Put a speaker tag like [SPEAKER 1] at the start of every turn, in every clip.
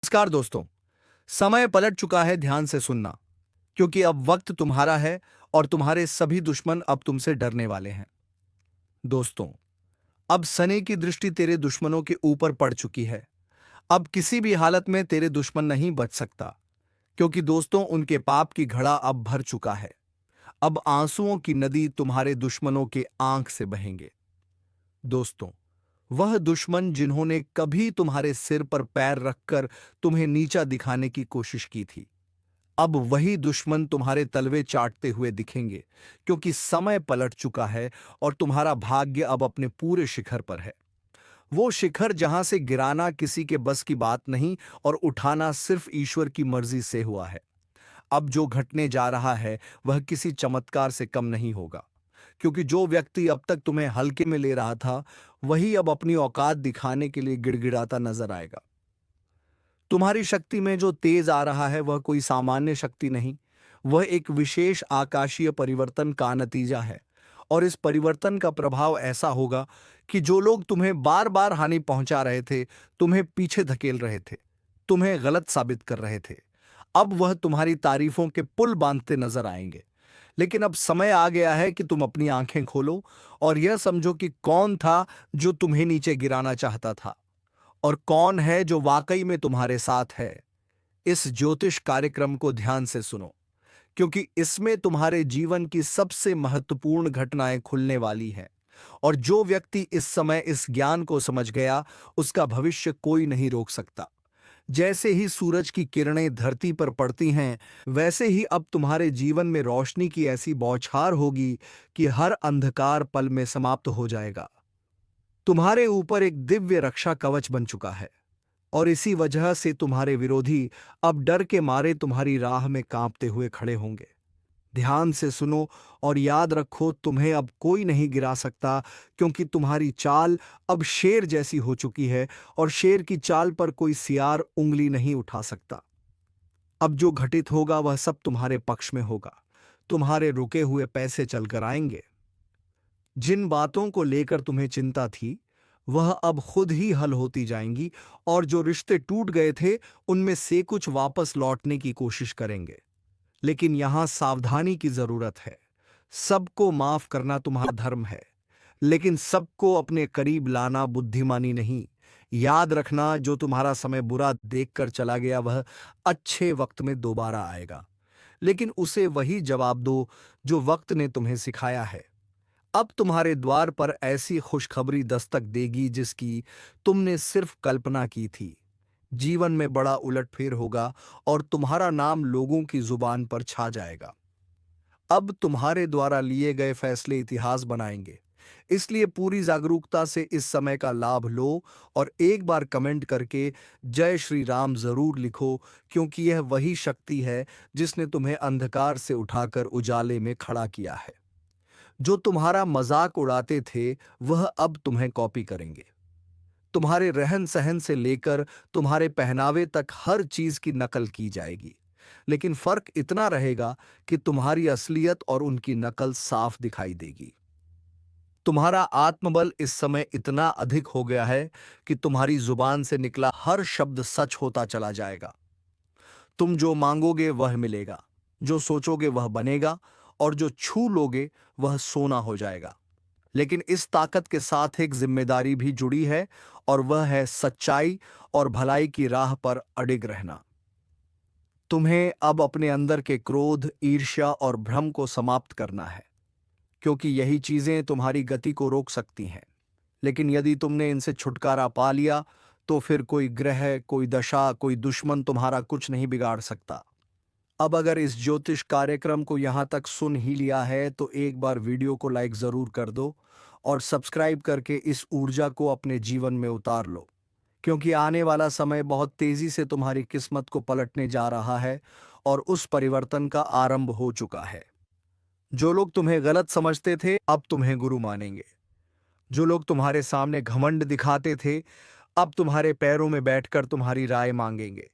[SPEAKER 1] नमस्कार दोस्तों। समय पलट चुका है, ध्यान से सुनना, क्योंकि अब वक्त तुम्हारा है और तुम्हारे सभी दुश्मन अब तुमसे डरने वाले हैं। दोस्तों, अब सने की दृष्टि तेरे दुश्मनों के ऊपर पड़ चुकी है। अब किसी भी हालत में तेरे दुश्मन नहीं बच सकता, क्योंकि दोस्तों उनके पाप की घड़ा अब भर चुका है। अब आंसुओं की नदी तुम्हारे दुश्मनों के आंख से बहेंगे। दोस्तों, वह दुश्मन जिन्होंने कभी तुम्हारे सिर पर पैर रखकर तुम्हें नीचा दिखाने की कोशिश की थी, अब वही दुश्मन तुम्हारे तलवे चाटते हुए दिखेंगे, क्योंकि समय पलट चुका है और तुम्हारा भाग्य अब अपने पूरे शिखर पर है। वो शिखर जहां से गिराना किसी के बस की बात नहीं और उठाना सिर्फ ईश्वर की मर्जी से हुआ है। अब जो घटने जा रहा है वह किसी चमत्कार से कम नहीं होगा, क्योंकि जो व्यक्ति अब तक तुम्हें हल्के में ले रहा था, वही अब अपनी औकात दिखाने के लिए गिड़गिड़ाता नजर आएगा। तुम्हारी शक्ति में जो तेज आ रहा है वह कोई सामान्य शक्ति नहीं, वह एक विशेष आकाशीय परिवर्तन का नतीजा है। और इस परिवर्तन का प्रभाव ऐसा होगा कि जो लोग तुम्हें बार बार हानि पहुंचा रहे थे, तुम्हें पीछे धकेल रहे थे, तुम्हें गलत साबित कर रहे थे, अब वह तुम्हारी तारीफों के पुल बांधते नजर आएंगे। लेकिन अब समय आ गया है कि तुम अपनी आंखें खोलो और यह समझो कि कौन था जो तुम्हें नीचे गिराना चाहता था और कौन है जो वाकई में तुम्हारे साथ है। इस ज्योतिष कार्यक्रम को ध्यान से सुनो, क्योंकि इसमें तुम्हारे जीवन की सबसे महत्वपूर्ण घटनाएं खुलने वाली हैं। और जो व्यक्ति इस समय इस ज्ञान को समझ गया, उसका भविष्य कोई नहीं रोक सकता। जैसे ही सूरज की किरणें धरती पर पड़ती हैं, वैसे ही अब तुम्हारे जीवन में रोशनी की ऐसी बौछार होगी कि हर अंधकार पल में समाप्त हो जाएगा। तुम्हारे ऊपर एक दिव्य रक्षा कवच बन चुका है, और इसी वजह से तुम्हारे विरोधी अब डर के मारे तुम्हारी राह में कांपते हुए खड़े होंगे। ध्यान से सुनो और याद रखो, तुम्हें अब कोई नहीं गिरा सकता, क्योंकि तुम्हारी चाल अब शेर जैसी हो चुकी है और शेर की चाल पर कोई सियार उंगली नहीं उठा सकता। अब जो घटित होगा वह सब तुम्हारे पक्ष में होगा। तुम्हारे रुके हुए पैसे चलकर आएंगे। जिन बातों को लेकर तुम्हें चिंता थी, वह अब खुद ही हल होती जाएंगी, और जो रिश्ते टूट गए थे उनमें से कुछ वापस लौटने की कोशिश करेंगे। लेकिन यहां सावधानी की जरूरत है। सबको माफ करना तुम्हारा धर्म है, लेकिन सबको अपने करीब लाना बुद्धिमानी नहीं। याद रखना, जो तुम्हारा समय बुरा देखकर चला गया वह अच्छे वक्त में दोबारा आएगा, लेकिन उसे वही जवाब दो जो वक्त ने तुम्हें सिखाया है। अब तुम्हारे द्वार पर ऐसी खुशखबरी दस्तक देगी जिसकी तुमने सिर्फ कल्पना की थी। जीवन में बड़ा उलटफेर होगा और तुम्हारा नाम लोगों की जुबान पर छा जाएगा। अब तुम्हारे द्वारा लिए गए फैसले इतिहास बनाएंगे। इसलिए पूरी जागरूकता से इस समय का लाभ लो और एक बार कमेंट करके जय श्री राम जरूर लिखो, क्योंकि यह वही शक्ति है जिसने तुम्हें अंधकार से उठाकर उजाले में खड़ा किया है। जो तुम्हारा मजाक उड़ाते थे वह अब तुम्हें कॉपी करेंगे। तुम्हारे रहन सहन से लेकर तुम्हारे पहनावे तक हर चीज की नकल की जाएगी, लेकिन फर्क इतना रहेगा कि तुम्हारी असलियत और उनकी नकल साफ दिखाई देगी। तुम्हारा आत्मबल इस समय इतना अधिक हो गया है कि तुम्हारी जुबान से निकला हर शब्द सच होता चला जाएगा। तुम जो मांगोगे वह मिलेगा, जो सोचोगे वह बनेगा, और जो छू लोगे वह सोना हो जाएगा। लेकिन इस ताकत के साथ एक जिम्मेदारी भी जुड़ी है, और वह है सच्चाई और भलाई की राह पर अडिग रहना। तुम्हें अब अपने अंदर के क्रोध, ईर्ष्या और भ्रम को समाप्त करना है, क्योंकि यही चीजें तुम्हारी गति को रोक सकती हैं। लेकिन यदि तुमने इनसे छुटकारा पा लिया, तो फिर कोई ग्रह, कोई दशा, कोई दुश्मन तुम्हारा कुछ नहीं बिगाड़ सकता। अब अगर इस ज्योतिष कार्यक्रम को यहाँ तक सुन ही लिया है तो एक बार वीडियो को लाइक जरूर कर दो और सब्सक्राइब करके इस ऊर्जा को अपने जीवन में उतार लो, क्योंकि आने वाला समय बहुत तेजी से तुम्हारी किस्मत को पलटने जा रहा है और उस परिवर्तन का आरंभ हो चुका है। जो लोग तुम्हें गलत समझते थे अब तुम्हें गुरु मानेंगे। जो लोग तुम्हारे सामने घमंड दिखाते थे अब तुम्हारे पैरों में बैठकर तुम्हारी राय मांगेंगे।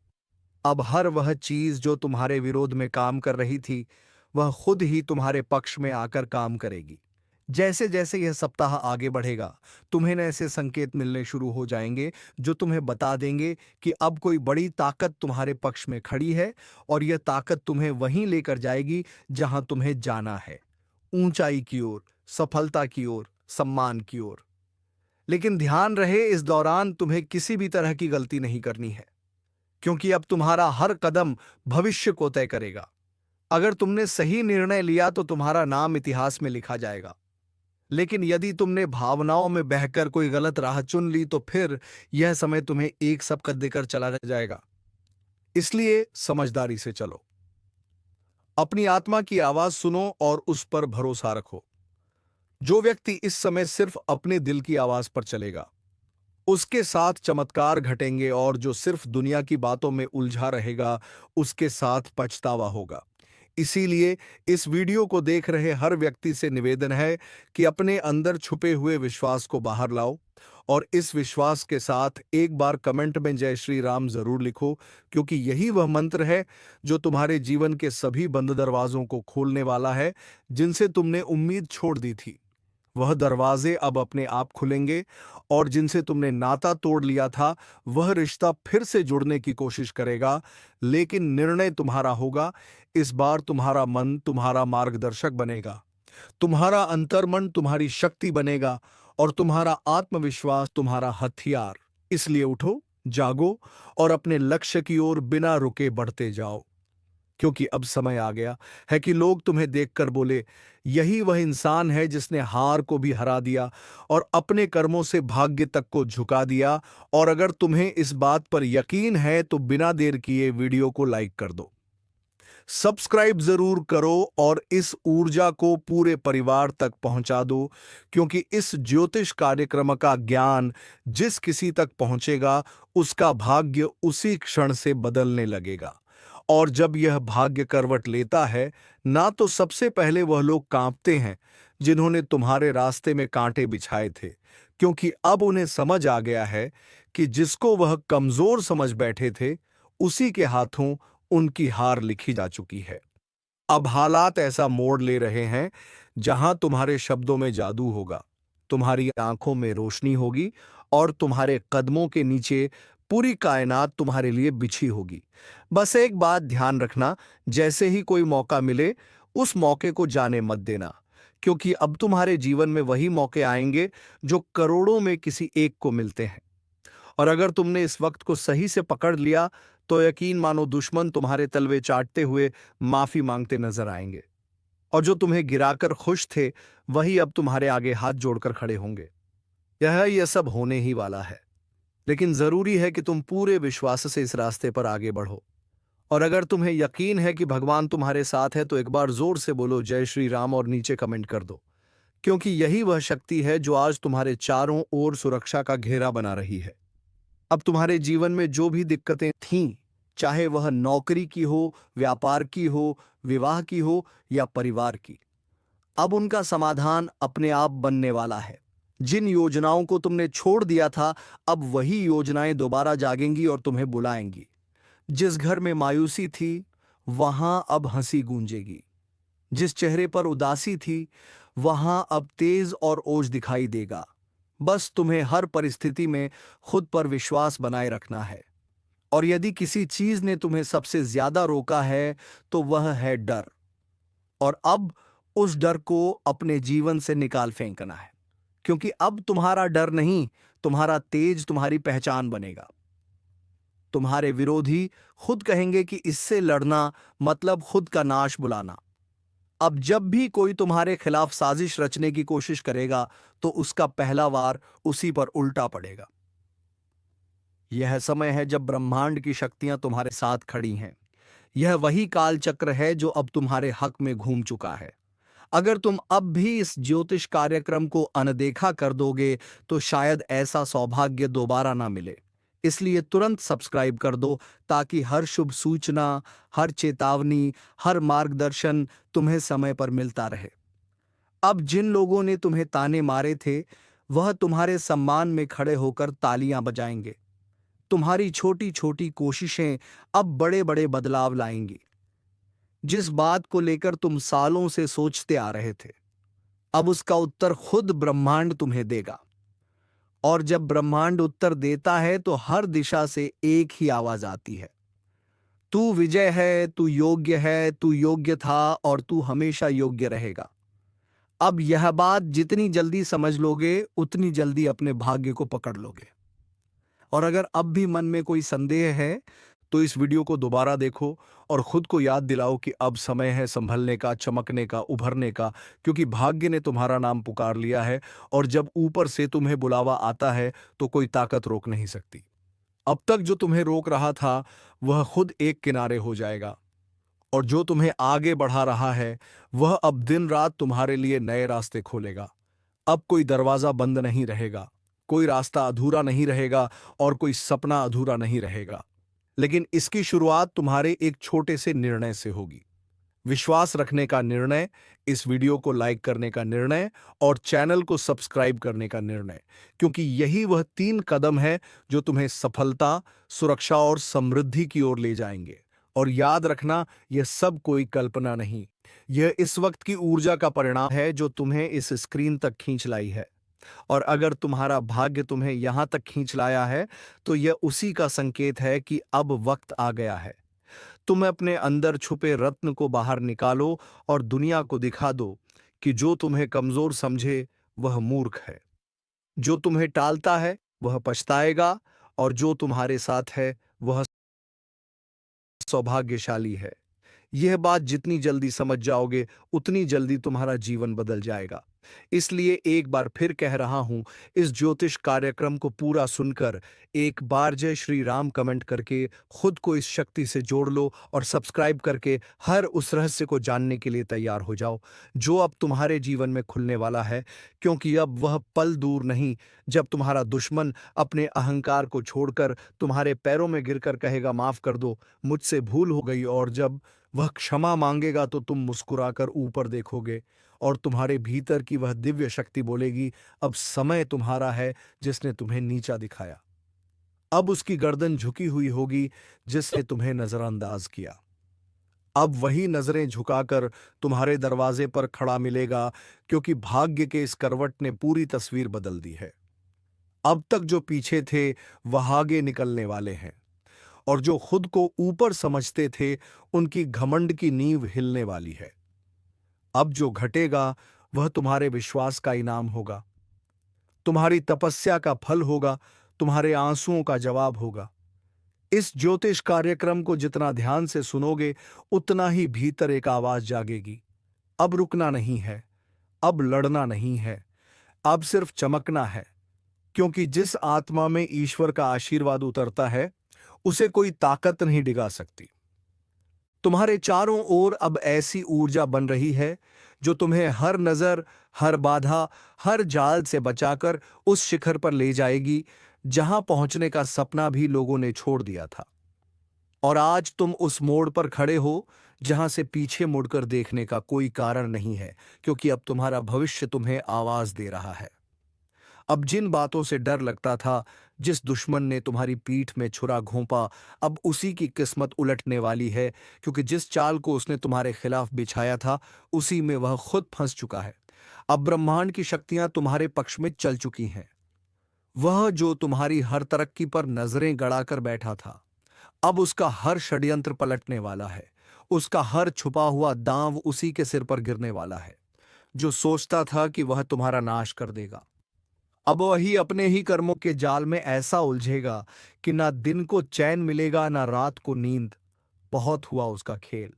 [SPEAKER 1] अब हर वह चीज जो तुम्हारे विरोध में काम कर रही थी, वह खुद ही तुम्हारे पक्ष में आकर काम करेगी। जैसे जैसे यह सप्ताह आगे बढ़ेगा, तुम्हें न ऐसे संकेत मिलने शुरू हो जाएंगे जो तुम्हें बता देंगे कि अब कोई बड़ी ताकत तुम्हारे पक्ष में खड़ी है और यह ताकत तुम्हें वहीं लेकर जाएगी जहां तुम्हें जाना है, ऊंचाई की ओर, सफलता की ओर, सम्मान की ओर। लेकिन ध्यान रहे, इस दौरान तुम्हें किसी भी तरह की गलती नहीं करनी है, क्योंकि अब तुम्हारा हर कदम भविष्य को तय करेगा। अगर तुमने सही निर्णय लिया तो तुम्हारा नाम इतिहास में लिखा जाएगा, लेकिन यदि तुमने भावनाओं में बहकर कोई गलत राह चुन ली तो फिर यह समय तुम्हें एक सबकत देकर चला जाएगा। इसलिए समझदारी से चलो, अपनी आत्मा की आवाज सुनो और उस पर भरोसा रखो। जो व्यक्ति इस समय सिर्फ अपने दिल की आवाज पर चलेगा, उसके साथ चमत्कार घटेंगे, और जो सिर्फ दुनिया की बातों में उलझा रहेगा, उसके साथ पछतावा होगा। इसीलिए इस वीडियो को देख रहे हर व्यक्ति से निवेदन है कि अपने अंदर छुपे हुए विश्वास को बाहर लाओ, और इस विश्वास के साथ एक बार कमेंट में जय श्री राम जरूर लिखो, क्योंकि यही वह मंत्र है जो तुम्हारे जीवन के सभी बंद दरवाजों को खोलने वाला है, जिनसे तुमने उम्मीद छोड़ दी थी। वह दरवाजे अब अपने आप खुलेंगे, और जिनसे तुमने नाता तोड़ लिया था वह रिश्ता फिर से जुड़ने की कोशिश करेगा। लेकिन निर्णय तुम्हारा होगा। इस बार तुम्हारा मन तुम्हारा मार्गदर्शक बनेगा, तुम्हारा अंतर्मन तुम्हारी शक्ति बनेगा, और तुम्हारा आत्मविश्वास तुम्हारा हथियार। इसलिए उठो, जागो और अपने लक्ष्य की ओर बिना रुके बढ़ते जाओ, क्योंकि अब समय आ गया है कि लोग तुम्हें देखकर बोले, यही वह इंसान है जिसने हार को भी हरा दिया और अपने कर्मों से भाग्य तक को झुका दिया। और अगर तुम्हें इस बात पर यकीन है तो बिना देर किए वीडियो को लाइक कर दो, सब्सक्राइब जरूर करो और इस ऊर्जा को पूरे परिवार तक पहुंचा दो, क्योंकि इस ज्योतिष कार्यक्रम का ज्ञान जिस किसी तक पहुंचेगा उसका भाग्य उसी क्षण से बदलने लगेगा। और जब यह भाग्य करवट लेता है, ना तो सबसे पहले वह लोग कांपते हैं जिन्होंने तुम्हारे रास्ते में कांटे बिछाए थे, क्योंकि अब उन्हें समझ आ गया है कि जिसको वह कमजोर समझ बैठे थे उसी के हाथों उनकी हार लिखी जा चुकी है। अब हालात ऐसा मोड़ ले रहे हैं जहां तुम्हारे शब्दों में जादू होगा, तुम्हारी आंखों में रोशनी होगी, और तुम्हारे कदमों के नीचे पूरी कायनात तुम्हारे लिए बिछी होगी। बस एक बात ध्यान रखना, जैसे ही कोई मौका मिले उस मौके को जाने मत देना, क्योंकि अब तुम्हारे जीवन में वही मौके आएंगे जो करोड़ों में किसी एक को मिलते हैं। और अगर तुमने इस वक्त को सही से पकड़ लिया तो यकीन मानो दुश्मन तुम्हारे तलवे चाटते हुए माफी मांगते नजर आएंगे, और जो तुम्हें गिराकर खुश थे वही अब तुम्हारे आगे हाथ जोड़कर खड़े होंगे। यह सब होने ही वाला है, लेकिन जरूरी है कि तुम पूरे विश्वास से इस रास्ते पर आगे बढ़ो। और अगर तुम्हें यकीन है कि भगवान तुम्हारे साथ है तो एक बार जोर से बोलो जय श्री राम और नीचे कमेंट कर दो, क्योंकि यही वह शक्ति है जो आज तुम्हारे चारों ओर सुरक्षा का घेरा बना रही है। अब तुम्हारे जीवन में जो भी दिक्कतें थीं, चाहे वह नौकरी की हो, व्यापार की हो, विवाह की हो या परिवार की, अब उनका समाधान अपने आप बनने वाला है। जिन योजनाओं को तुमने छोड़ दिया था, अब वही योजनाएं दोबारा जागेंगी और तुम्हें बुलाएंगी। जिस घर में मायूसी थी, वहां अब हंसी गूंजेगी। जिस चेहरे पर उदासी थी, वहां अब तेज और ओज दिखाई देगा। बस तुम्हें हर परिस्थिति में खुद पर विश्वास बनाए रखना है। और यदि किसी चीज ने तुम्हें सबसे ज्यादा रोका है तो वह है डर, और अब उस डर को अपने जीवन से निकाल फेंकना है, क्योंकि अब तुम्हारा डर नहीं, तुम्हारा तेज तुम्हारी पहचान बनेगा। तुम्हारे विरोधी खुद कहेंगे कि इससे लड़ना मतलब खुद का नाश बुलाना। अब जब भी कोई तुम्हारे खिलाफ साजिश रचने की कोशिश करेगा तो उसका पहला वार उसी पर उल्टा पड़ेगा। यह समय है जब ब्रह्मांड की शक्तियां तुम्हारे साथ खड़ी हैं। यह वही काल चक्र है जो अब तुम्हारे हक में घूम चुका है। अगर तुम अब भी इस ज्योतिष कार्यक्रम को अनदेखा कर दोगे तो शायद ऐसा सौभाग्य दोबारा ना मिले। इसलिए तुरंत सब्सक्राइब कर दो, ताकि हर शुभ सूचना, हर चेतावनी, हर मार्गदर्शन तुम्हें समय पर मिलता रहे। अब जिन लोगों ने तुम्हें ताने मारे थे, वह तुम्हारे सम्मान में खड़े होकर तालियां बजाएंगे। तुम्हारी छोटी छोटी कोशिशें अब बड़े बड़े बदलाव लाएंगी। जिस बात को लेकर तुम सालों से सोचते आ रहे थे, अब उसका उत्तर खुद ब्रह्मांड तुम्हें देगा। और जब ब्रह्मांड उत्तर देता है तो हर दिशा से एक ही आवाज आती है, तू विजय है, तू योग्य है, तू योग्य था और तू हमेशा योग्य रहेगा। अब यह बात जितनी जल्दी समझ लोगे उतनी जल्दी अपने भाग्य को पकड़ लोगे। और अगर अब भी मन में कोई संदेह है तो इस वीडियो को दोबारा देखो और खुद को याद दिलाओ कि अब समय है संभलने का, चमकने का, उभरने का, क्योंकि भाग्य ने तुम्हारा नाम पुकार लिया है। और जब ऊपर से तुम्हें बुलावा आता है तो कोई ताकत रोक नहीं सकती। अब तक जो तुम्हें रोक रहा था वह खुद एक किनारे हो जाएगा, और जो तुम्हें आगे बढ़ा रहा है वह अब दिन रात तुम्हारे लिए नए रास्ते खोलेगा। अब कोई दरवाजा बंद नहीं रहेगा, कोई रास्ता अधूरा नहीं रहेगा और कोई सपना अधूरा नहीं रहेगा। लेकिन इसकी शुरुआत तुम्हारे एक छोटे से निर्णय से होगी। विश्वास रखने का निर्णय, इस वीडियो को लाइक करने का निर्णय और चैनल को सब्सक्राइब करने का निर्णय, क्योंकि यही वह 3 कदम है जो तुम्हें सफलता, सुरक्षा और समृद्धि की ओर ले जाएंगे। और याद रखना, यह सब कोई कल्पना नहीं, यह इस वक्त की ऊर्जा का परिणाम है जो तुम्हें इस स्क्रीन तक खींच लाई है। और अगर तुम्हारा भाग्य तुम्हें यहां तक खींच लाया है तो यह उसी का संकेत है कि अब वक्त आ गया है। तुम अपने अंदर छुपे रत्न को बाहर निकालो और दुनिया को दिखा दो कि जो तुम्हें कमजोर समझे वह मूर्ख है, जो तुम्हें टालता है वह पछताएगा, और जो तुम्हारे साथ है वह सौभाग्यशाली है। यह बात जितनी जल्दी समझ जाओगे उतनी जल्दी तुम्हारा जीवन बदल जाएगा। इसलिए एक बार फिर कह रहा हूं, इस ज्योतिष कार्यक्रम को पूरा सुनकर एक बार जय श्री राम कमेंट करके खुद को इस शक्ति से जोड़ लो और सब्सक्राइब करके हर उस रहस्य को जानने के लिए तैयार हो जाओ जो अब तुम्हारे जीवन में खुलने वाला है। क्योंकि अब वह पल दूर नहीं जब तुम्हारा दुश्मन अपने अहंकार को छोड़कर तुम्हारे पैरों में गिरकर कहेगा, माफ कर दो, मुझसे भूल हो गई। और जब वह क्षमा मांगेगा तो तुम मुस्कुराकर ऊपर देखोगे और तुम्हारे भीतर की वह दिव्य शक्ति बोलेगी, अब समय तुम्हारा है जिसने तुम्हें नीचा दिखाया। अब उसकी गर्दन झुकी हुई होगी जिसने तुम्हें नजरअंदाज किया। अब वही नजरें झुकाकर तुम्हारे दरवाजे पर खड़ा मिलेगा, क्योंकि भाग्य के इस करवट ने पूरी तस्वीर बदल दी है। अब तक जो पीछे थे वह आगे निकलने वाले हैं, और जो खुद को ऊपर समझते थे उनकी घमंड की नींव हिलने वाली है। अब जो घटेगा वह तुम्हारे विश्वास का इनाम होगा, तुम्हारी तपस्या का फल होगा, तुम्हारे आंसुओं का जवाब होगा। इस ज्योतिष कार्यक्रम को जितना ध्यान से सुनोगे उतना ही भीतर एक आवाज जागेगी, अब रुकना नहीं है, अब लड़ना नहीं है, अब सिर्फ चमकना है। क्योंकि जिस आत्मा में ईश्वर का आशीर्वाद उतरता है उसे कोई ताकत नहीं डिगा सकती। तुम्हारे चारों ओर अब ऐसी ऊर्जा बन रही है जो तुम्हें हर नजर, हर बाधा, हर जाल से बचाकर उस शिखर पर ले जाएगी जहां पहुंचने का सपना भी लोगों ने छोड़ दिया था। और आज तुम उस मोड़ पर खड़े हो जहां से पीछे मुड़कर देखने का कोई कारण नहीं है, क्योंकि अब तुम्हारा भविष्य तुम्हें आवाज दे रहा है। अब जिन बातों से डर लगता था, जिस दुश्मन ने तुम्हारी पीठ में छुरा घोंपा, अब उसी की किस्मत उलटने वाली है, क्योंकि जिस चाल को उसने तुम्हारे खिलाफ बिछाया था उसी में वह खुद फंस चुका है। अब ब्रह्मांड की शक्तियां तुम्हारे पक्ष में चल चुकी हैं। वह जो तुम्हारी हर तरक्की पर नजरें गड़ाकर बैठा था, अब उसका हर षड्यंत्र पलटने वाला है। उसका हर छुपा हुआ दांव उसी के सिर पर गिरने वाला है। जो सोचता था कि वह तुम्हारा नाश कर देगा, अब वही अपने ही कर्मों के जाल में ऐसा उलझेगा कि ना दिन को चैन मिलेगा ना रात को नींद। बहुत हुआ उसका खेल,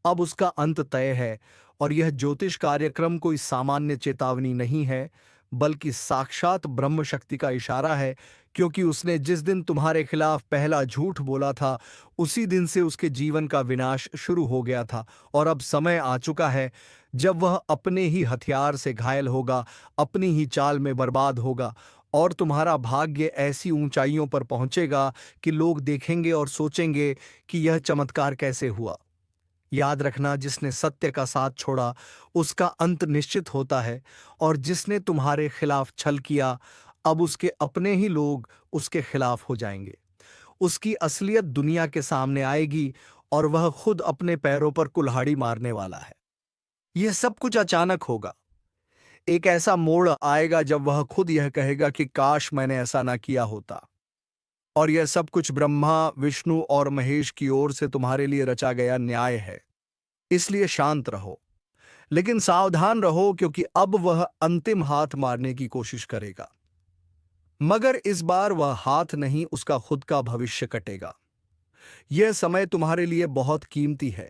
[SPEAKER 1] अब उसका अंत तय है। और यह ज्योतिष कार्यक्रम कोई सामान्य चेतावनी नहीं है, बल्कि साक्षात ब्रह्म शक्ति का इशारा है। क्योंकि उसने जिस दिन तुम्हारे खिलाफ पहला झूठ बोला था उसी दिन से उसके जीवन का विनाश शुरू हो गया था। और अब समय आ चुका है जब वह अपने ही हथियार से घायल होगा, अपनी ही चाल में बर्बाद होगा, और तुम्हारा भाग्य ऐसी ऊंचाइयों पर पहुंचेगा कि लोग देखेंगे और सोचेंगे कि यह चमत्कार कैसे हुआ। याद रखना, जिसने सत्य का साथ छोड़ा उसका अंत निश्चित होता है, और जिसने तुम्हारे खिलाफ छल किया अब उसके अपने ही लोग उसके खिलाफ हो जाएंगे। उसकी असलियत दुनिया के सामने आएगी और वह खुद अपने पैरों पर कुल्हाड़ी मारने वाला है। यह सब कुछ अचानक होगा, एक ऐसा मोड़ आएगा जब वह खुद यह कहेगा कि काश मैंने ऐसा ना किया होता। और यह सब कुछ ब्रह्मा, विष्णु और महेश की ओर से तुम्हारे लिए रचा गया न्याय है। इसलिए शांत रहो, लेकिन सावधान रहो, क्योंकि अब वह अंतिम हाथ मारने की कोशिश करेगा। मगर इस बार वह हाथ नहीं, उसका खुद का भविष्य कटेगा। यह समय तुम्हारे लिए बहुत कीमती है।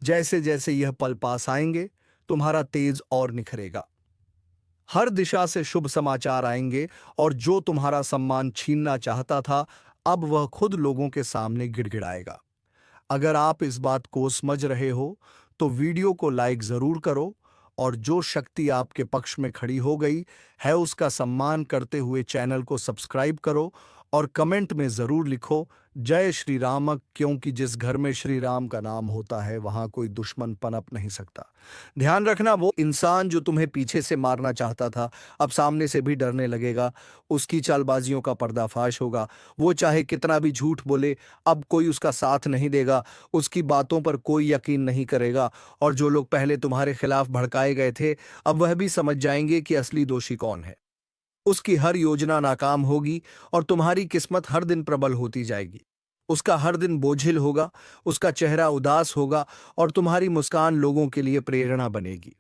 [SPEAKER 1] जैसे जैसे यह पल पास आएंगे, तुम्हारा तेज और निखरेगा। हर दिशा से शुभ समाचार आएंगे, और जो तुम्हारा सम्मान छीनना चाहता था, अब वह खुद लोगों के सामने गिड़गिड़ाएगा। अगर आप इस बात को समझ रहे हो, तो वीडियो को लाइक जरूर करो, और जो शक्ति आपके पक्ष में खड़ी हो गई है उसका सम्मान करते हुए चैनल को सब्सक्राइब करो, और कमेंट में जरूर लिखो जय श्री राम, क्योंकि जिस घर में श्री राम का नाम होता है वहां कोई दुश्मन पनप नहीं सकता। ध्यान रखना, वो इंसान जो तुम्हें पीछे से मारना चाहता था, अब सामने से भी डरने लगेगा। उसकी चालबाजियों का पर्दाफाश होगा। वो चाहे कितना भी झूठ बोले, अब कोई उसका साथ नहीं देगा। उसकी बातों पर कोई यकीन नहीं करेगा। और जो लोग पहले तुम्हारे खिलाफ भड़काए गए थे, अब वह भी समझ जाएंगे कि असली दोषी कौन है। उसकी हर योजना नाकाम होगी, और तुम्हारी किस्मत हर दिन प्रबल होती जाएगी। उसका हर दिन बोझिल होगा, उसका चेहरा उदास होगा, और तुम्हारी मुस्कान लोगों के लिए प्रेरणा बनेगी।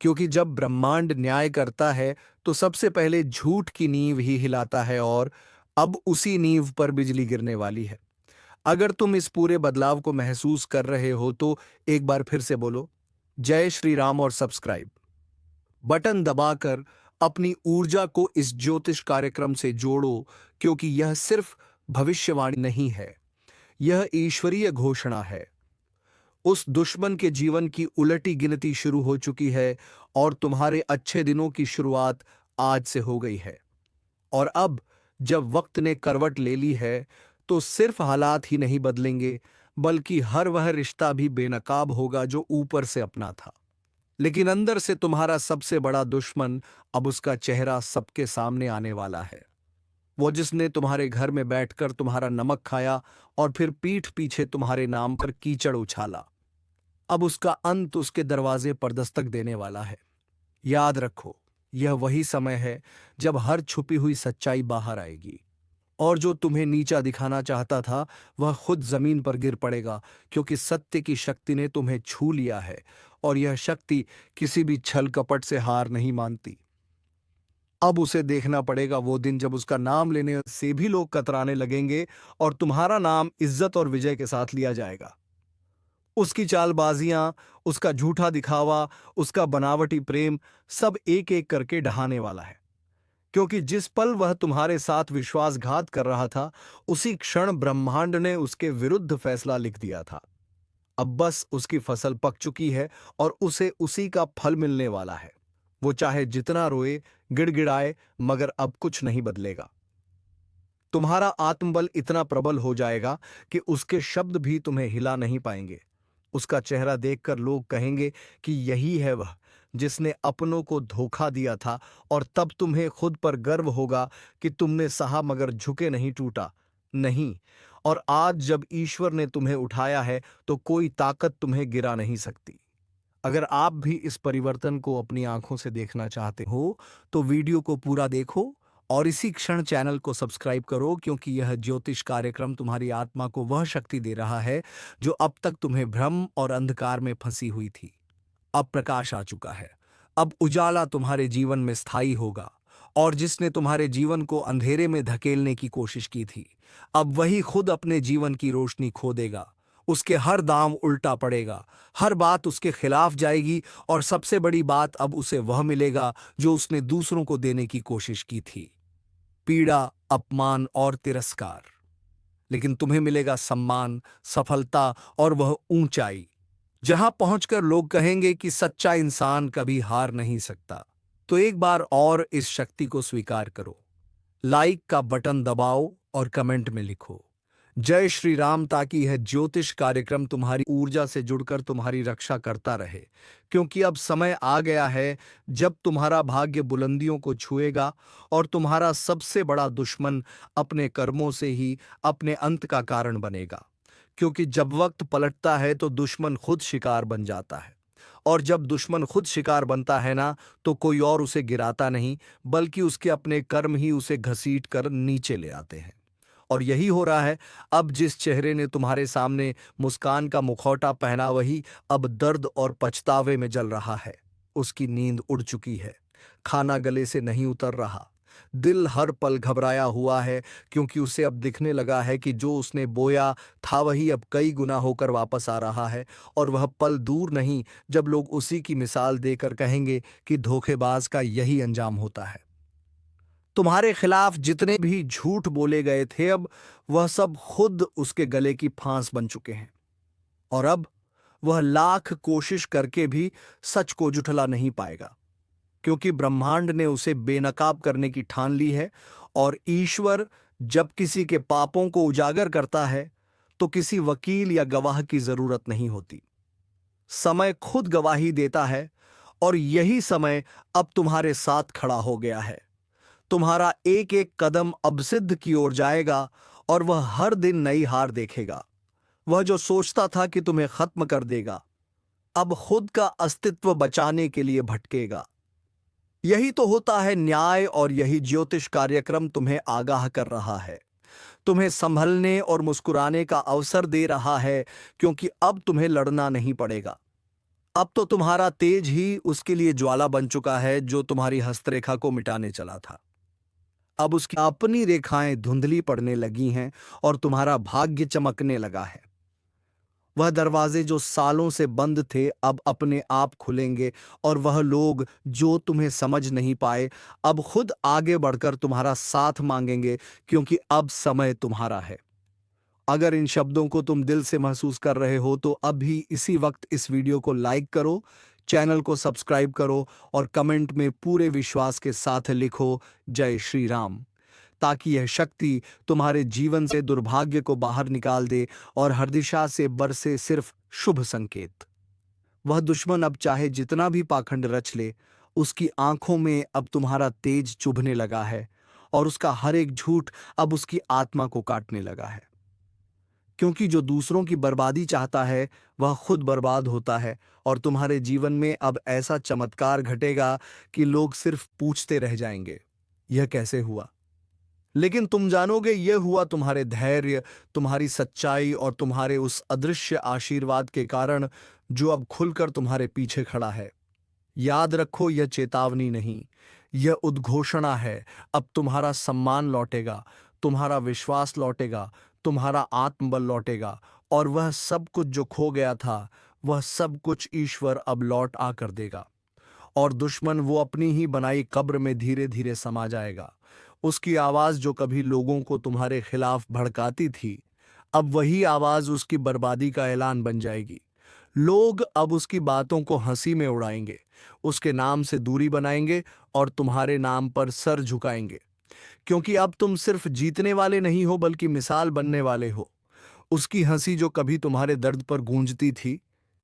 [SPEAKER 1] क्योंकि जब ब्रह्मांड न्याय करता है, तो सबसे पहले झूठ की नींव ही हिलाता है, और अब उसी नींव पर बिजली गिरने वाली है। अगर तुम इस पूरे बदलाव को महसूस कर रहे हो, तो एक बार फिर से बोलो जय श्री राम, और सब्सक्राइब बटन दबाकर अपनी ऊर्जा को इस ज्योतिष कार्यक्रम से जोड़ो, क्योंकि यह सिर्फ भविष्यवाणी नहीं है, यह ईश्वरीय घोषणा है। उस दुश्मन के जीवन की उलटी गिनती शुरू हो चुकी है, और तुम्हारे अच्छे दिनों की शुरुआत आज से हो गई है। और अब जब वक्त ने करवट ले ली है, तो सिर्फ हालात ही नहीं बदलेंगे, बल्कि हर वह रिश्ता भी बेनकाब होगा जो ऊपर से अपना था, लेकिन अंदर से तुम्हारा सबसे बड़ा दुश्मन। अब उसका चेहरा सबके सामने आने वाला है। वो जिसने तुम्हारे घर में बैठकर तुम्हारा नमक खाया, और फिर पीठ पीछे तुम्हारे नाम पर कीचड़ उछाला, अब उसका अंत उसके दरवाजे पर दस्तक देने वाला है। याद रखो, यह वही समय है जब हर छुपी हुई सच्चाई बाहर आएगी, और जो तुम्हें नीचा दिखाना चाहता था, वह खुद जमीन पर गिर पड़ेगा, क्योंकि सत्य की शक्ति ने तुम्हें छू लिया है, और यह शक्ति किसी भी छल कपट से हार नहीं मानती। अब उसे देखना पड़ेगा वो दिन जब उसका नाम लेने से भी लोग कतराने लगेंगे, और तुम्हारा नाम इज्जत और विजय के साथ लिया जाएगा। उसकी चालबाजियां, उसका झूठा दिखावा, उसका बनावटी प्रेम, सब एक एक करके ढहाने वाला है। क्योंकि जिस पल वह तुम्हारे साथ विश्वासघात कर रहा था, उसी क्षण ब्रह्मांड ने उसके विरुद्ध फैसला लिख दिया था। अब बस उसकी फसल पक चुकी है, और उसे उसी का फल मिलने वाला है। वो चाहे जितना रोए, गिड़गिड़ाए, मगर अब कुछ नहीं बदलेगा। तुम्हारा आत्मबल इतना प्रबल हो जाएगा कि उसके शब्द भी तुम्हें हिला नहीं पाएंगे। उसका चेहरा देखकर लोग कहेंगे कि यही है वह जिसने अपनों को धोखा दिया था, और तब तुम्हें खुद पर गर्व होगा कि तुमने सहा मगर झुके नहीं, टूटा नहीं। और आज जब ईश्वर ने तुम्हें उठाया है, तो कोई ताकत तुम्हें गिरा नहीं सकती। अगर आप भी इस परिवर्तन को अपनी आंखों से देखना चाहते हो, तो वीडियो को पूरा देखो, और इसी क्षण चैनल को सब्सक्राइब करो, क्योंकि यह ज्योतिष कार्यक्रम तुम्हारी आत्मा को वह शक्ति दे रहा है जो अब तक तुम्हें भ्रम और अंधकार में फंसी हुई थी। अब प्रकाश आ चुका है। अब उजाला तुम्हारे जीवन में स्थायी होगा, और जिसने तुम्हारे जीवन को अंधेरे में धकेलने की कोशिश की थी, अब वही खुद अपने जीवन की रोशनी खो देगा। उसके हर दांव उल्टा पड़ेगा, हर बात उसके खिलाफ जाएगी, और सबसे बड़ी बात, अब उसे वह मिलेगा जो उसने दूसरों को देने की कोशिश की थी, पीड़ा, अपमान और तिरस्कार। लेकिन तुम्हें मिलेगा सम्मान, सफलता और वह ऊंचाई, जहां पहुंचकर लोग कहेंगे कि सच्चा इंसान कभी हार नहीं सकता। तो एक बार और इस शक्ति को स्वीकार करो। लाइक का बटन दबाओ, और कमेंट में लिखो जय श्री राम, ताकि यह ज्योतिष कार्यक्रम तुम्हारी ऊर्जा से जुड़कर तुम्हारी रक्षा करता रहे। क्योंकि अब समय आ गया है जब तुम्हारा भाग्य बुलंदियों को छुएगा, और तुम्हारा सबसे बड़ा दुश्मन अपने कर्मों से ही अपने अंत का कारण बनेगा। क्योंकि जब वक्त पलटता है, तो दुश्मन खुद शिकार बन जाता है, और जब दुश्मन खुद शिकार बनता है ना, तो कोई और उसे गिराता नहीं, बल्कि उसके अपने कर्म ही उसे घसीट कर नीचे ले आते हैं। और यही हो रहा है। अब जिस चेहरे ने तुम्हारे सामने मुस्कान का मुखौटा पहना, वही अब दर्द और पछतावे में जल रहा है। उसकी नींद उड़ चुकी है, खाना गले से नहीं उतर रहा, दिल हर पल घबराया हुआ है, क्योंकि उसे अब दिखने लगा है कि जो उसने बोया था वही अब कई गुना होकर वापस आ रहा है। और वह पल दूर नहीं जब लोग उसी की मिसाल देकर कहेंगे कि धोखेबाज का यही अंजाम होता है। तुम्हारे खिलाफ जितने भी झूठ बोले गए थे, अब वह सब खुद उसके गले की फांस बन चुके हैं। और अब वह लाख कोशिश करके भी सच को जुठला नहीं पाएगा, क्योंकि ब्रह्मांड ने उसे बेनकाब करने की ठान ली है। और ईश्वर जब किसी के पापों को उजागर करता है, तो किसी वकील या गवाह की जरूरत नहीं होती। समय खुद गवाही देता है, और यही समय अब तुम्हारे साथ खड़ा हो गया है। तुम्हारा एक एक कदम अब सिद्ध की ओर जाएगा, और वह हर दिन नई हार देखेगा। वह जो सोचता था कि तुम्हें खत्म कर देगा, अब खुद का अस्तित्व बचाने के लिए भटकेगा। यही तो होता है न्याय, और यही ज्योतिष कार्यक्रम तुम्हें आगाह कर रहा है, तुम्हें संभलने और मुस्कुराने का अवसर दे रहा है, क्योंकि अब तुम्हें लड़ना नहीं पड़ेगा। अब तो तुम्हारा तेज ही उसके लिए ज्वाला बन चुका है, जो तुम्हारी हस्तरेखा को मिटाने चला था। अब उसकी अपनी रेखाएं धुंधली पड़ने लगी हैं, और तुम्हारा भाग्य चमकने लगा है। वह दरवाजे जो सालों से बंद थे, अब अपने आप खुलेंगे, और वह लोग जो तुम्हें समझ नहीं पाए, अब खुद आगे बढ़कर तुम्हारा साथ मांगेंगे, क्योंकि अब समय तुम्हारा है। अगर इन शब्दों को तुम दिल से महसूस कर रहे हो, तो अभी इसी वक्त इस वीडियो को लाइक करो, चैनल को सब्सक्राइब करो, और कमेंट में पूरे विश्वास के साथ लिखो, जय श्री राम, ताकि यह शक्ति तुम्हारे जीवन से दुर्भाग्य को बाहर निकाल दे, और हर दिशा से बरसे सिर्फ शुभ संकेत। वह दुश्मन अब चाहे जितना भी पाखंड रच ले, उसकी आंखों में अब तुम्हारा तेज चुभने लगा है, और उसका हर एक झूठ अब उसकी आत्मा को काटने लगा है। क्योंकि जो दूसरों की बर्बादी चाहता है, वह खुद बर्बाद होता है। और तुम्हारे जीवन में अब ऐसा चमत्कार घटेगा कि लोग सिर्फ पूछते रह जाएंगे, यह कैसे हुआ। लेकिन तुम जानोगे, यह हुआ तुम्हारे धैर्य, तुम्हारी सच्चाई, और तुम्हारे उस अदृश्य आशीर्वाद के कारण, जो अब खुलकर तुम्हारे पीछे खड़ा है। याद रखो, यह चेतावनी नहीं, यह उद्घोषणा है। अब तुम्हारा सम्मान लौटेगा, तुम्हारा विश्वास लौटेगा, तुम्हारा आत्मबल लौटेगा, और वह सब कुछ जो खो गया था, वह सब कुछ ईश्वर अब लौट आकर देगा। और दुश्मन वो अपनी ही बनाई कब्र में धीरे धीरे समा जाएगा। उसकी आवाज जो कभी लोगों को तुम्हारे खिलाफ भड़काती थी, अब वही आवाज उसकी बर्बादी का ऐलान बन जाएगी। लोग अब उसकी बातों को हंसी में उड़ाएंगे, उसके नाम से दूरी बनाएंगे, और तुम्हारे नाम पर सर झुकाएंगे, क्योंकि अब तुम सिर्फ जीतने वाले नहीं हो, बल्कि मिसाल बनने वाले हो। उसकी हंसी जो कभी तुम्हारे दर्द पर गूंजती थी,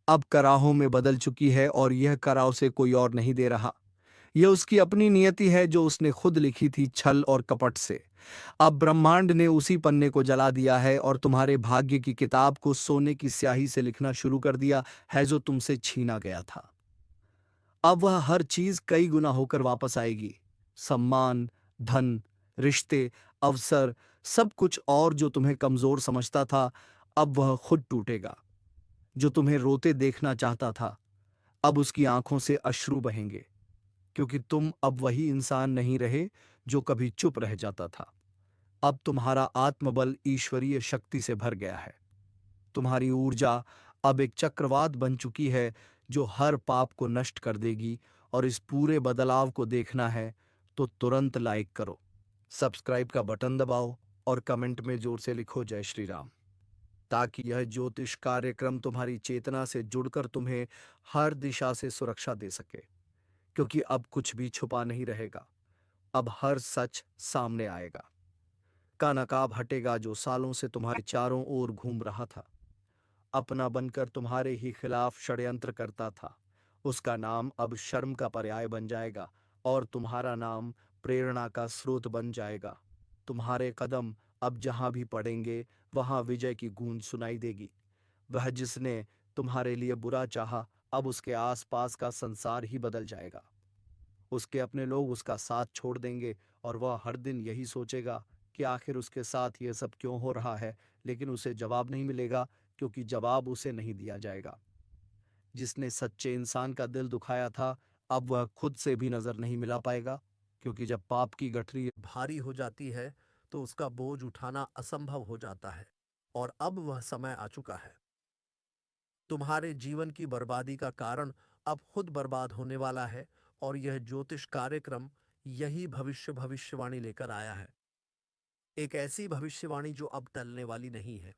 [SPEAKER 1] अब कराहों में बदल चुकी है, और यह कराव से कोई और नहीं दे रहा। यह उसकी अपनी नियति है, जो उसने खुद लिखी थी छल और कपट से। अब ब्रह्मांड ने उसी पन्ने को जला दिया है, और तुम्हारे भाग्य की किताब को सोने की स्याही से लिखना शुरू कर दिया है, जो तुमसे छीना गया था। अब वह हर चीज कई गुना होकर वापस आएगी। सम्मान, धन, रिश्ते, अवसर, सब कुछ। और जो तुम्हें कमजोर समझता था, अब वह खुद टूटेगा। जो तुम्हें रोते देखना चाहता था, अब उसकी आंखों से अश्रु बहेंगे, क्योंकि तुम अब वही इंसान नहीं रहे जो कभी चुप रह जाता था। अब तुम्हारा आत्मबल ईश्वरीय शक्ति से भर गया है। तुम्हारी ऊर्जा अब एक चक्रवात बन चुकी है, जो हर पाप को नष्ट कर देगी। और इस पूरे बदलाव को देखना है, तो तुरंत लाइक करो, सब्सक्राइब का बटन दबाओ, और कमेंट में जोर से लिखो, जय श्री राम, ताकि यह ज्योतिष कार्यक्रम तुम्हारी चेतना से जुड़कर तुम्हें हर दिशा से सुरक्षा दे सके। क्योंकि अब कुछ भी छुपा नहीं रहेगा, अब हर सच सामने आएगा। का नकाब हटेगा जो सालों से तुम्हारे चारों ओर घूम रहा था, अपना बनकर तुम्हारे ही खिलाफ षड्यंत्र करता था। उसका नाम अब शर्म का पर्याय बन जाएगा, और तुम्हारा नाम प्रेरणा का स्रोत बन जाएगा। तुम्हारे कदम अब जहां भी पड़ेंगे, वहां विजय की गूंज सुनाई देगी। वह जिसने तुम्हारे लिए बुरा चाहा, अब उसके आसपास का संसार ही बदल जाएगा। उसके अपने लोग उसका साथ छोड़ देंगे और वह हर दिन यही सोचेगा कि आखिर उसके साथ यह सब क्यों हो रहा है, लेकिन उसे जवाब नहीं मिलेगा, क्योंकि जवाब उसे नहीं दिया जाएगा। जिसने सच्चे इंसान का दिल दुखाया था, अब वह खुद से भी नजर नहीं मिला पाएगा, क्योंकि जब पाप की गठरी
[SPEAKER 2] भारी हो जाती है तो उसका बोझ उठाना असंभव हो जाता है। और अब वह समय आ चुका है। तुम्हारे जीवन की बर्बादी का कारण अब खुद बर्बाद होने वाला है। और यह ज्योतिष कार्यक्रम यही भविष्यवाणी लेकर आया है। एक ऐसी भविष्यवाणी जो अब टलने वाली नहीं है।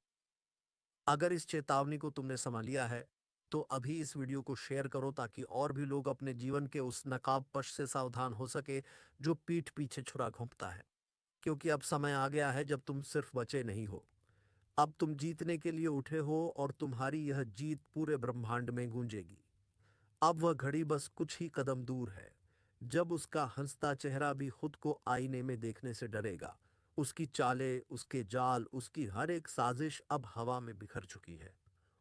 [SPEAKER 2] अगर इस चेतावनी को तुमने समझ लिया है तो अभी इस वीडियो को शेयर करो, ताकि और भी लोग अपने जीवन के उस नकाबपोश से सावधान हो सके जो पीठ पीछे छुरा घोंपता है। क्योंकि अब समय आ गया है जब तुम सिर्फ बचे नहीं हो, अब तुम जीतने के लिए उठे हो, और तुम्हारी यह जीत पूरे ब्रह्मांड में गूंजेगी। अब वह घड़ी बस कुछ ही कदम दूर है जब उसका हंसता चेहरा भी खुद को आईने में देखने से डरेगा। उसकी चालें, उसके जाल, उसकी हर एक साजिश अब हवा में बिखर चुकी है।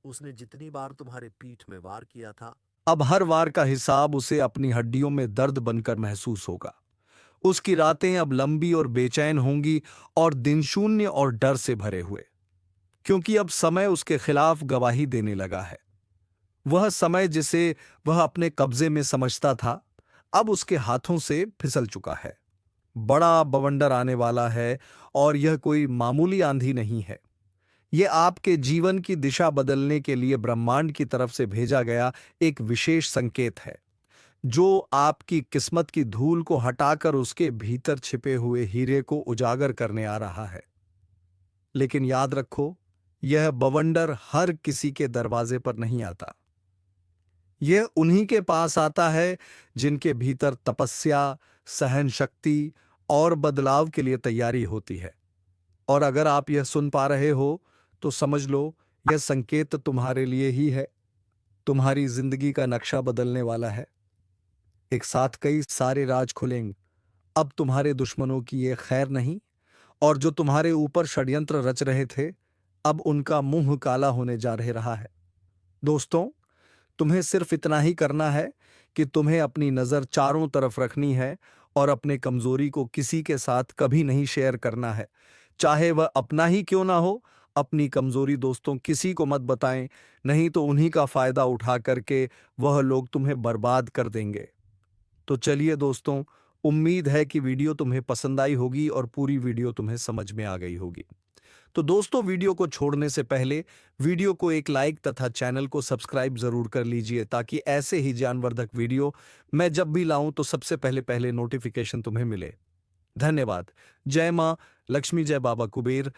[SPEAKER 2] उसने जितनी बार तुम्हारे पीठ में वार किया था,
[SPEAKER 1] अब हर वार का हिसाब उसे अपनी हड्डियों में दर्द बनकर महसूस होगा। उसकी रातें अब लंबी और बेचैन होंगी और दिन शून्य और डर से भरे हुए, क्योंकि अब समय उसके खिलाफ गवाही देने लगा है। वह समय जिसे वह अपने कब्जे में समझता था, अब उसके हाथों से फिसल चुका है। बड़ा बवंडर आने वाला है, और यह कोई मामूली आंधी नहीं है। यह आपके जीवन की दिशा बदलने के लिए ब्रह्मांड की तरफ से भेजा गया एक विशेष संकेत है, जो आपकी किस्मत की धूल को हटाकर उसके भीतर छिपे हुए हीरे को उजागर करने आ रहा है। लेकिन याद रखो, यह बवंडर हर किसी के दरवाजे पर नहीं आता। यह उन्हीं के पास आता है जिनके भीतर तपस्या, सहन शक्ति और बदलाव के लिए तैयारी होती है। और अगर आप यह सुन पा रहे हो तो समझ लो, यह संकेत तुम्हारे लिए ही है। तुम्हारी जिंदगी का नक्शा बदलने वाला है। एक साथ कई सारे राज खुलेंगे। अब तुम्हारे दुश्मनों की ये खैर नहीं, और जो तुम्हारे ऊपर षड्यंत्र रच रहे थे, अब उनका मुंह काला होने जा रहा है। दोस्तों, तुम्हें सिर्फ इतना ही करना है कि तुम्हें अपनी नजर चारों तरफ रखनी है और अपने कमजोरी को किसी के साथ कभी नहीं शेयर करना है, चाहे वह अपना ही क्यों ना हो। अपनी कमजोरी दोस्तों किसी को मत बताएं, नहीं तो उन्हीं का फायदा उठा करके वह लोग तुम्हें बर्बाद कर देंगे। तो चलिए दोस्तों, उम्मीद है कि वीडियो तुम्हें पसंद आई होगी और पूरी वीडियो तुम्हें समझ में आ गई होगी। तो दोस्तों, वीडियो को छोड़ने से पहले वीडियो को एक लाइक तथा चैनल को सब्सक्राइब जरूर कर लीजिए, ताकि ऐसे ही ज्ञानवर्धक वीडियो मैं जब भी लाऊं तो सबसे पहले पहले नोटिफिकेशन तुम्हें मिले। धन्यवाद। जय मां लक्ष्मी, जय बाबा कुबेर।